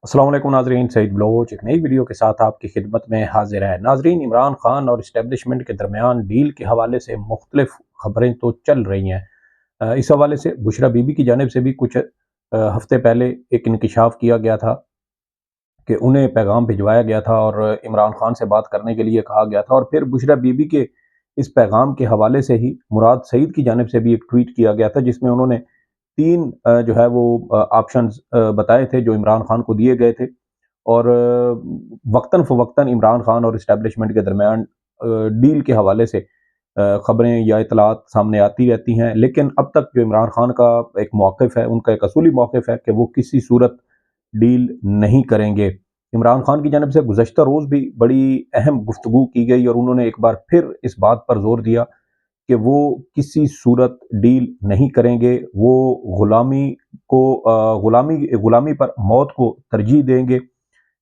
अस्सलाम वालेकुम नाजरीन, सईद बलोच एक नई वीडियो के साथ आपकी खिदमत में हाजिर है। नाजरीन, इमरान खान और इस्टेब्लिशमेंट के दरमियान डील के हवाले से मुख्तलिफ खबरें तो चल रही हैं। इस हवाले से बुशरा बीबी की जानिब से भी कुछ हफ्ते पहले एक इंकिशाफ किया गया था कि उन्हें पैगाम भिजवाया गया था और इमरान खान से बात करने के लिए कहा गया था। और फिर बुशरा बीबी के इस पैगाम के हवाले से ही मुराद सईद की जानिब से भी एक ट्वीट किया गया था, जिसमें उन्होंने तीन जो है वो ऑप्शंस बताए थे जो इमरान खान को दिए गए थे। और वक्तन फ़वक्तन इमरान खान और इस्टेब्लिशमेंट के दरमियान डील के हवाले से खबरें या इतलात सामने आती रहती हैं, लेकिन अब तक जो इमरान खान का एक मौक़िफ़ है, उनका एक असूली मौक़िफ़ है कि वो किसी सूरत डील नहीं करेंगे। इमरान खान की जानिब से गुज़श्ता रोज़ भी बड़ी अहम गुफ्तगू की गई और उन्होंने एक बार फिर इस बात पर ज़ोर दिया कि वो किसी सूरत डील नहीं करेंगे। वो ग़ुलामी को ग़ुलामी पर मौत को तरजीह देंगे।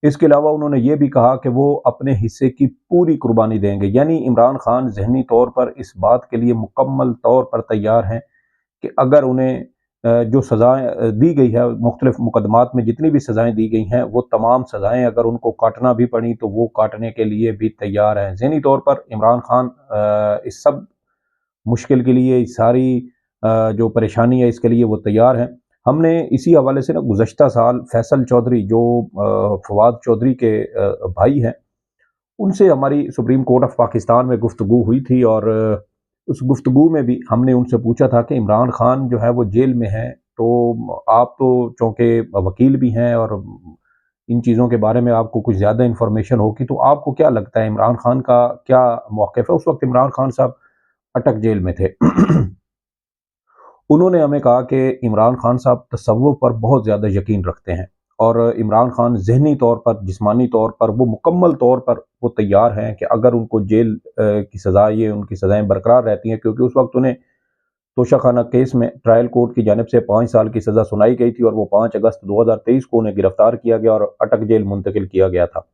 इसके अलावा उन्होंने ये भी कहा कि वो अपने हिस्से की पूरी कुर्बानी देंगे। यानी इमरान खान ज़हनी तौर पर इस बात के लिए मुकम्मल तौर पर तैयार हैं कि अगर उन्हें जो सज़ाएँ दी गई है, मुख्तलिफ़ मुकदमात में जितनी भी सज़ाएँ दी गई हैं, वो तमाम सज़ाएँ अगर उनको काटना भी पड़ी तो वो काटने के लिए भी तैयार हैं। ज़हनी तौर पर इमरान खान इस सब मुश्किल के लिए, इस सारी जो परेशानी है इसके लिए वो तैयार हैं। हमने इसी हवाले से ना गुज़श्ता साल फैसल चौधरी जो फवाद चौधरी के भाई हैं, उनसे हमारी सुप्रीम कोर्ट ऑफ पाकिस्तान में गुफ्तगू हुई थी। और उस गुफ्तगू में भी हमने उनसे पूछा था कि इमरान खान जो है वो जेल में हैं, तो आप तो चूँकि वकील भी हैं और इन चीज़ों के बारे में आपको कुछ ज़्यादा इन्फॉर्मेशन होगी, तो आपको क्या लगता है इमरान खान का क्या मौक़िफ़ है? उस वक़्त इमरान खान साहब अटक जेल में थे। उन्होंने हमें कहा कि इमरान खान साहब तसव्वुफ़ पर बहुत ज़्यादा यकीन रखते हैं और इमरान खान ज़हनी तौर पर, जिस्मानी तौर पर, वो मुकम्मल तौर पर वो तैयार हैं कि अगर उनको जेल की सज़ा, ये उनकी सज़ाएँ बरकरार रहती हैं, क्योंकि उस वक़्त उन्हें तोशाखाना केस में ट्रायल कोर्ट की जानिब से 5 साल की सज़ा सुनाई गई थी और वो 5 अगस्त 2023 को उन्हें गिरफ़्तार किया गया और अटक जेल मुंतकिल किया गया था।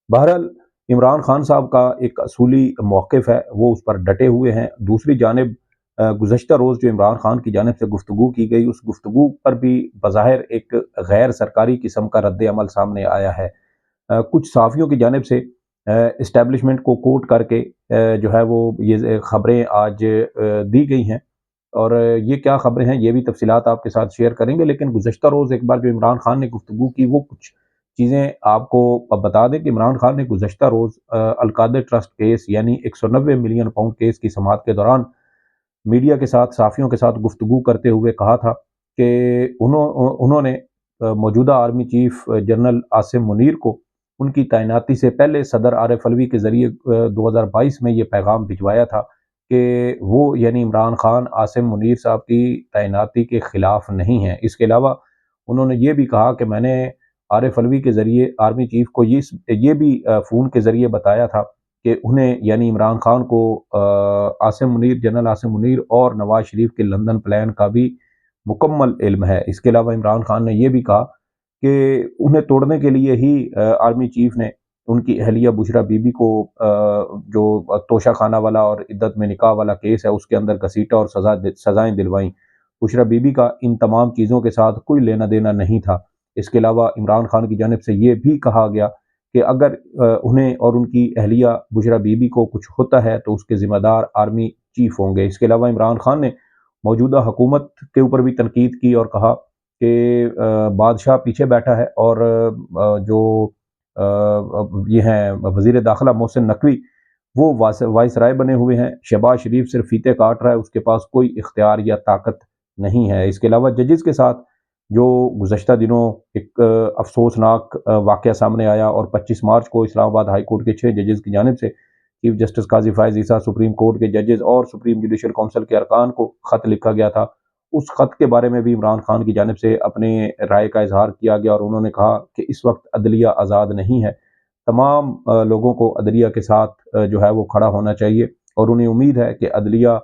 बहरहाल इमरान खान साहब का एक असूली मौक़िफ़ है, वो उस पर डटे हुए हैं। दूसरी जानिब गुज़श्ता रोज़ जो इमरान खान की जानिब से गुफ्तगू की गई, उस गुफ्तगू पर भी बज़ाहिर एक गैर सरकारी किस्म का रद्द-ए-अमल सामने आया है। कुछ सहाफ़ियों की जानिब से एस्टेब्लिशमेंट को कोट करके जो है वो ये खबरें आज दी गई हैं। और ये क्या खबरें हैं, ये भी तफ़सीलात आपके साथ शेयर करेंगे। लेकिन गुज़श्ता रोज़ एक बार जो इमरान खान ने गुफ्तगू की, वो कुछ चीज़ें आपको अब बता दें कि इमरान खान ने गुज़श्ता रोज़ अल-कादिर ट्रस्ट केस यानी 190 मिलियन पाउंड केस की समाअत के दौरान मीडिया के साथ, सहाफ़ियों के साथ गुफ्तगू करते हुए कहा था कि उन्होंने मौजूदा army chief general Asim Munir को उनकी तैनाती से पहले सदर आरिफ अलवी के ज़रिए 2022 में ये पैगाम भिजवाया था कि वो यानी इमरान खान आसिम मुनीर साहब की तैनाती के ख़िलाफ़ नहीं हैं। इसके अलावा उन्होंने ये भी कहा कि मैंने आरिफ अलवी के ज़रिए आर्मी चीफ़ को ये भी फ़ोन के ज़रिए बताया था कि उन्हें यानी इमरान खान को आसिम मुनीर, जनरल आसिम मुनीर और नवाज़ शरीफ के लंदन प्लान का भी मुकम्मल इल्म है। इसके अलावा इमरान खान ने ये भी कहा कि उन्हें तोड़ने के लिए ही आर्मी चीफ़ ने उनकी अहलिया बुशरा बीबी को जो तोशा खाना वाला और इद्दत में निकाह वाला केस है, उसके अंदर घसीटा और सज़ाएँ दिलवाईं। बुशरा बीबी का इन तमाम चीज़ों के साथ कोई लेना-देना नहीं था। इसके अलावा इमरान खान की जानिब से ये भी कहा गया कि अगर उन्हें और उनकी अहलिया बुशरा बीबी को कुछ होता है तो उसके ज़िम्मेदार आर्मी चीफ़ होंगे। इसके अलावा इमरान खान ने मौजूदा हुकूमत के ऊपर भी तनकीद की और कहा कि बादशाह पीछे बैठा है और जो ये हैं वज़ीर दाखिला मोहसिन नकवी, वो वाइसराय बने हुए हैं। शहबाज शरीफ सिर्फ फीते काट रहा है, उसके पास कोई इख्तियार या ताकत नहीं है। इसके अलावा जजेस के साथ जो गुज़श्ता दिनों एक अफसोसनाक वाक़या सामने आया और 25 मार्च को इस्लामाबाद हाई कोर्ट के 6 जजेस की जानिब से चीफ जस्टिस काज़ी फ़ाइज़ ईसा, सुप्रीम कोर्ट के जजेस और सुप्रीम जुडिशल काउंसिल के अरकान को ख़त लिखा गया था। उस ख़त के बारे में भी इमरान खान की जानिब से अपने राय का इज़हार किया गया और उन्होंने कहा कि इस वक़्त अदलिया आज़ाद नहीं है। तमाम लोगों को अदलिया के साथ जो है वो खड़ा होना चाहिए और उन्हें उम्मीद है कि अदलिया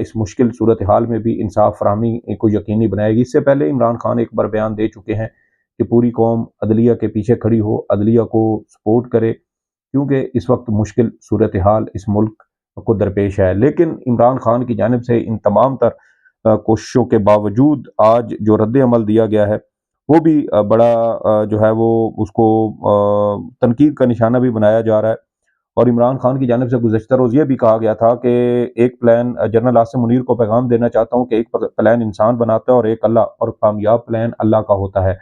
इस मुश्किल सूरत हाल में भी इंसाफ फराहमी को यकीनी बनाएगी। इससे पहले इमरान खान एक बार बयान दे चुके हैं कि पूरी कौम अदलिया के पीछे खड़ी हो, अदलिया को सपोर्ट करे, क्योंकि इस वक्त मुश्किल सूरत हाल इस मुल्क को दरपेश है। लेकिन इमरान खान की जानिब से इन तमाम तर कोशिशों के बावजूद आज जो रद्द अमल दिया गया है وہ بھی بڑا جو ہے وہ اس کو تنقید کا نشانہ بھی بنایا جا رہا ہے۔ اور عمران خان کی جانب سے گزشتہ روز یہ بھی کہا گیا تھا کہ ایک پلان، جنرل عاصم منیر کو پیغام دینا چاہتا ہوں کہ ایک پلان انسان بناتا ہے اور ایک اللہ، اور کامیاب پلان اللہ کا ہوتا ہے۔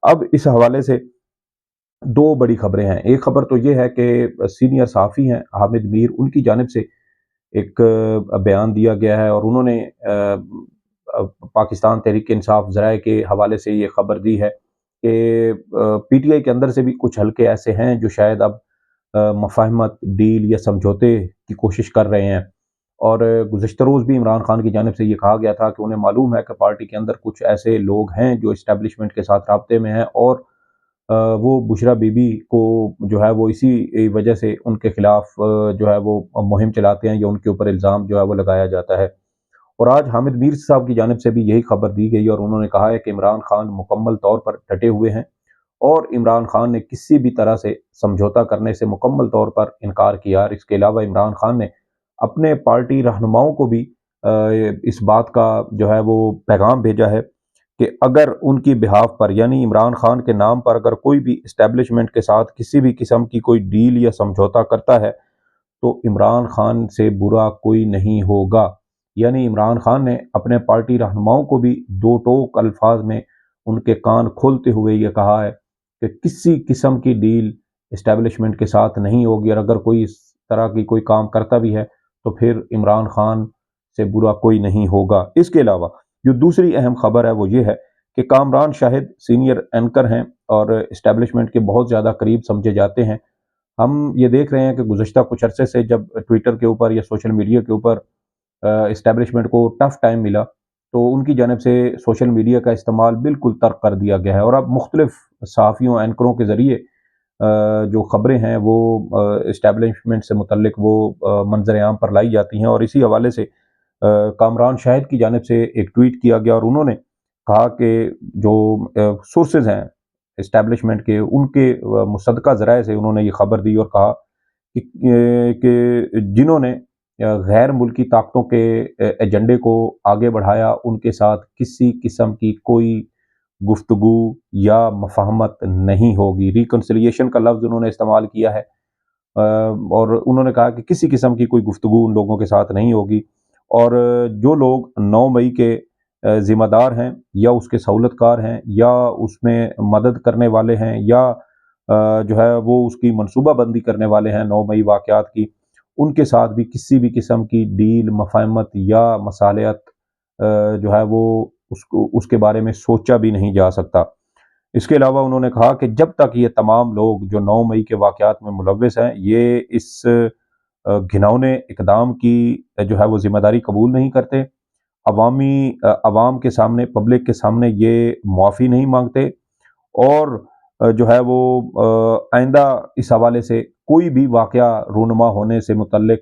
اب اس حوالے سے دو بڑی خبریں ہیں۔ ایک خبر تو یہ ہے کہ سینئر صحافی ہیں حامد میر، ان کی جانب سے ایک بیان دیا گیا ہے، اور انہوں نے پاکستان تحریک انصاف ذرائع کے حوالے سے یہ خبر دی ہے کہ پی ٹی آئی کے اندر سے بھی کچھ حلقے ایسے ہیں جو شاید اب مفاہمت، ڈیل یا سمجھوتے کی کوشش کر رہے ہیں۔ اور گزشتہ روز بھی عمران خان کی جانب سے یہ کہا گیا تھا کہ انہیں معلوم ہے کہ پارٹی کے اندر کچھ ایسے لوگ ہیں جو اسٹیبلشمنٹ کے ساتھ رابطے میں ہیں، اور وہ بشرا بی بی کو جو ہے وہ اسی وجہ سے ان کے خلاف جو ہے وہ مہم چلاتے ہیں، یا ان کے اوپر الزام جو ہے وہ لگایا جاتا ہے۔ اور آج حامد میر صاحب کی جانب سے بھی یہی خبر دی گئی، اور انہوں نے کہا ہے کہ عمران خان مکمل طور پر ڈٹے ہوئے ہیں، اور عمران خان نے کسی بھی طرح سے سمجھوتا کرنے سے مکمل طور پر انکار کیا۔ اور اس کے علاوہ عمران خان نے اپنے پارٹی رہنماؤں کو بھی اس بات کا جو ہے وہ پیغام بھیجا ہے کہ اگر ان کی بہاف پر، یعنی عمران خان کے نام پر، اگر کوئی بھی اسٹیبلشمنٹ کے ساتھ کسی بھی قسم کی کوئی ڈیل یا سمجھوتا کرتا ہے تو عمران خان سے برا کوئی نہیں ہوگا۔ یعنی عمران خان نے اپنے پارٹی رہنماؤں کو بھی دو ٹوک الفاظ میں ان کے کان کھولتے ہوئے یہ کہا ہے کہ کسی قسم کی ڈیل اسٹیبلشمنٹ کے ساتھ نہیں ہوگی، اور اگر کوئی اس طرح کی کوئی کام کرتا بھی ہے تو پھر عمران خان سے برا کوئی نہیں ہوگا۔ اس کے علاوہ جو دوسری اہم خبر ہے وہ یہ ہے کہ کامران شاہد سینئر اینکر ہیں اور اسٹیبلشمنٹ کے بہت زیادہ قریب سمجھے جاتے ہیں۔ ہم یہ دیکھ رہے ہیں کہ گزشتہ کچھ عرصے سے جب ٹویٹر کے اوپر یا سوشل میڈیا کے اوپر اسٹیبلشمنٹ کو ٹف ٹائم ملا تو ان کی جانب سے سوشل میڈیا کا استعمال بالکل ترک کر دیا گیا ہے، اور اب مختلف صحافیوں، اینکروں کے ذریعے جو خبریں ہیں وہ اسٹیبلشمنٹ سے متعلق وہ منظر عام پر لائی جاتی ہیں۔ اور اسی حوالے سے کامران شاہد کی جانب سے ایک ٹویٹ کیا گیا، اور انہوں نے کہا کہ جو سورسز ہیں اسٹیبلشمنٹ کے، ان کے مصدقہ ذرائع سے انہوں نے یہ خبر دی، اور کہا کہ جنہوں نے غیر ملکی طاقتوں کے ایجنڈے کو آگے بڑھایا ان کے ساتھ کسی قسم کی کوئی گفتگو یا مفاہمت نہیں ہوگی۔ ریکنسیلیشن کا لفظ انہوں نے استعمال کیا ہے، اور انہوں نے کہا کہ کسی قسم کی کوئی گفتگو ان لوگوں کے ساتھ نہیں ہوگی، اور جو لوگ 9 مئی کے ذمہ دار ہیں یا اس کے سہولت کار ہیں یا اس میں مدد کرنے والے ہیں یا جو ہے وہ اس کی منصوبہ بندی کرنے والے ہیں 9 مئی واقعات کی، ان کے ساتھ بھی کسی بھی قسم کی ڈیل، مفاہمت یا مصالحت جو ہے وہ اس کے بارے میں سوچا بھی نہیں جا سکتا۔ اس کے علاوہ انہوں نے کہا کہ جب تک یہ تمام لوگ جو 9 مئی کے واقعات میں ملوث ہیں یہ اس گھناؤنے اقدام کی جو ہے وہ ذمہ داری قبول نہیں کرتے، عوام کے سامنے، پبلک کے سامنے یہ معافی نہیں مانگتے، اور جو ہے وہ آئندہ اس حوالے سے کوئی بھی واقعہ رونما ہونے سے متعلق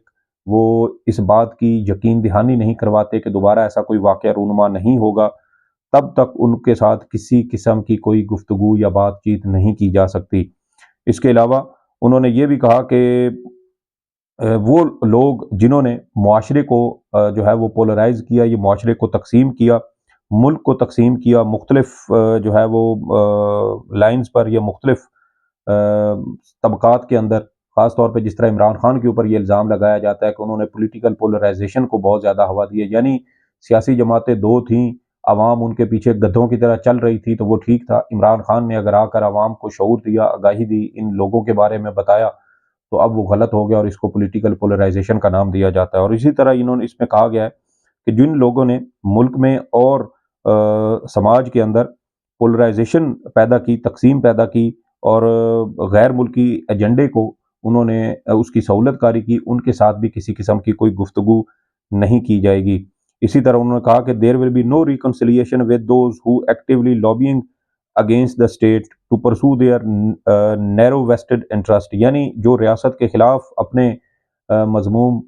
وہ اس بات کی یقین دہانی نہیں کرواتے کہ دوبارہ ایسا کوئی واقعہ رونما نہیں ہوگا، تب تک ان کے ساتھ کسی قسم کی کوئی گفتگو یا بات چیت نہیں کی جا سکتی۔ اس کے علاوہ انہوں نے یہ بھی کہا کہ وہ لوگ جنہوں نے معاشرے کو جو ہے وہ پولرائز کیا، یہ معاشرے کو تقسیم کیا، ملک کو تقسیم کیا مختلف جو ہے وہ لائنز پر یا مختلف طبقات کے اندر، خاص طور پہ جس طرح عمران خان کے اوپر یہ الزام لگایا جاتا ہے کہ انہوں نے پولیٹیکل پولرائزیشن کو بہت زیادہ ہوا دی ہے، یعنی سیاسی جماعتیں دو تھیں، عوام ان کے پیچھے گدھوں کی طرح چل رہی تھی تو وہ ٹھیک تھا، عمران خان نے اگر آ کر عوام کو شعور دیا، آگاہی دی، ان لوگوں کے بارے میں بتایا تو اب وہ غلط ہو گیا، اور اس کو پولیٹیکل پولرائزیشن کا نام دیا جاتا ہے۔ اور اسی طرح انہوں نے اس میں کہا گیا ہے کہ جن لوگوں نے ملک میں اور سماج کے اندر پولرائزیشن پیدا کی، تقسیم پیدا کی، اور غیر ملکی ایجنڈے کو انہوں نے اس کی سہولت کاری کی، ان کے ساتھ بھی کسی قسم کی کوئی گفتگو نہیں کی جائے گی۔ اسی طرح انہوں نے کہا کہ there will be no reconciliation with those who actively lobbying against the state to pursue their narrow vested interest، یعنی جو ریاست کے خلاف اپنے مذموم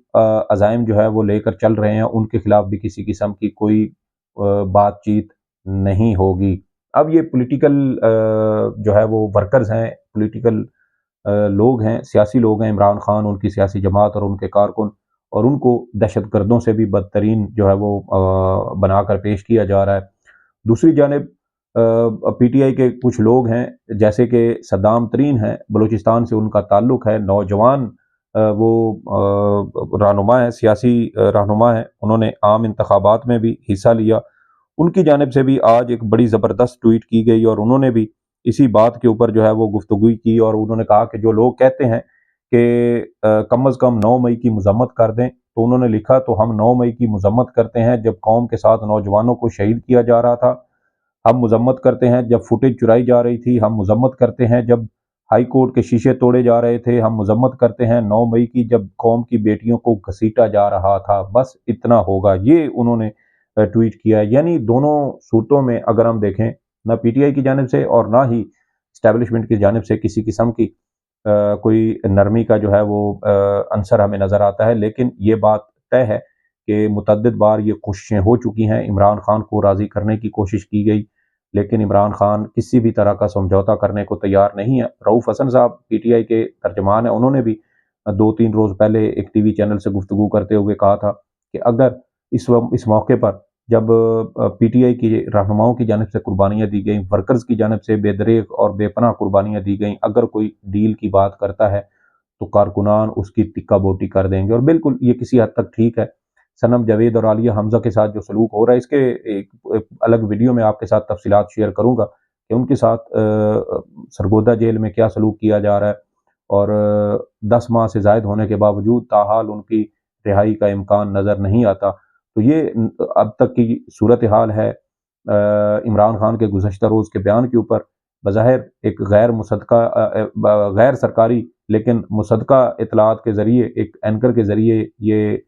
عزائم جو ہے وہ لے کر چل رہے ہیں ان کے خلاف بھی کسی قسم کی کوئی بات چیت نہیں ہوگی۔ اب یہ پولیٹیکل جو ہے وہ ورکرز ہیں، پولیٹیکل لوگ ہیں، سیاسی لوگ ہیں، عمران خان، ان کی سیاسی جماعت اور ان کے کارکن، اور ان کو دہشت گردوں سے بھی بدترین جو ہے وہ بنا کر پیش کیا جا رہا ہے۔ دوسری جانب पी टी आई के कुछ लोग हैं जैसे कि सद्दाम तरीन हैं, बलूचिस्तान से उनका ताल्लुक़ है, नौजवान वो रहनुमा हैं, सियासी रहनुमा हैं, उन्होंने आम इंतखाबात में भी हिस्सा लिया। उनकी जानिब से भी आज एक बड़ी ज़बरदस्त ट्वीट की गई और उन्होंने भी इसी बात के ऊपर जो है वो गुफ्तगू की और उन्होंने कहा कि जो लोग कहते हैं कि कम अज़ कम 9 मई की मज़म्मत कर दें, तो उन्होंने लिखा तो हम 9 मई की मज़म्मत करते हैं जब कौम के साथ नौजवानों को शहीद किया जा रहा था, हम मज़म्मत करते हैं जब फुटेज चुराई जा रही थी, हम मज़म्मत करते हैं जब हाई कोर्ट के शीशे तोड़े जा रहे थे, हम मज़म्मत करते हैं 9 मई की जब कौम की बेटियों को घसीटा जा रहा था, बस इतना होगा। ये उन्होंने ट्वीट किया। यानी दोनों सूरतों में अगर हम देखें, ना पीटीआई की जानिब से और ना ही इस्टेब्लिशमेंट की जानिब से किसी किस्म की कोई नरमी का जो है वो अंसर हमें नज़र आता है। लेकिन ये बात तय है कि मुतअद्दिद बार ये कोशिशें हो चुकी हैं, इमरान खान को राज़ी करने की कोशिश की गई, लेकिन इमरान खान किसी भी तरह का समझौता करने को तैयार नहीं है। रऊफ़ हसन साहब पीटीआई के तर्जमान हैं, उन्होंने भी 2-3 रोज़ पहले एक टीवी चैनल से गुफ्तगू करते हुए कहा था कि अगर इस मौके पर जब पीटीआई की रहनुमाओं की जानिब से कुर्बानियाँ दी गई, वर्कर्स की जानिब से बेदरेग और बेपनाह कुर्बानियाँ दी गई, अगर कोई डील की बात करता है तो कारकुनान उसकी तिक्का बोटी कर देंगे। और बिल्कुल ये किसी हद तक ठीक है। सनम जावेद और आलिया हमज़ा के साथ जो सलूक हो रहा है, इसके एक अलग वीडियो में आपके साथ तफसीलात शेयर करूँगा कि उनके साथ सरगोदा जेल में क्या सलूक किया जा रहा है और 10 माह से ज़ायद होने के बावजूद ताहाल उनकी रिहाई का इम्कान नज़र नहीं आता। तो ये अब तक की सूरत हाल है इमरान खान के गुज़श्ता रोज़ के बयान के ऊपर। बज़ाहिर एक गैर सरकारी लेकिन मुसद्दक़ा इत्तलात के ज़रिए एक एंकर के ज़रिए ये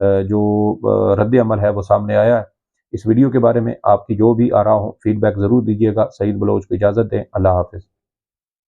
जो रद्द अमल है वो सामने आया है। इस वीडियो के बारे में आपकी जो भी आरा हो फीडबैक ज़रूर दीजिएगा। सईद बलोच को इजाज़त दें। अल्लाह हाफ़िज़।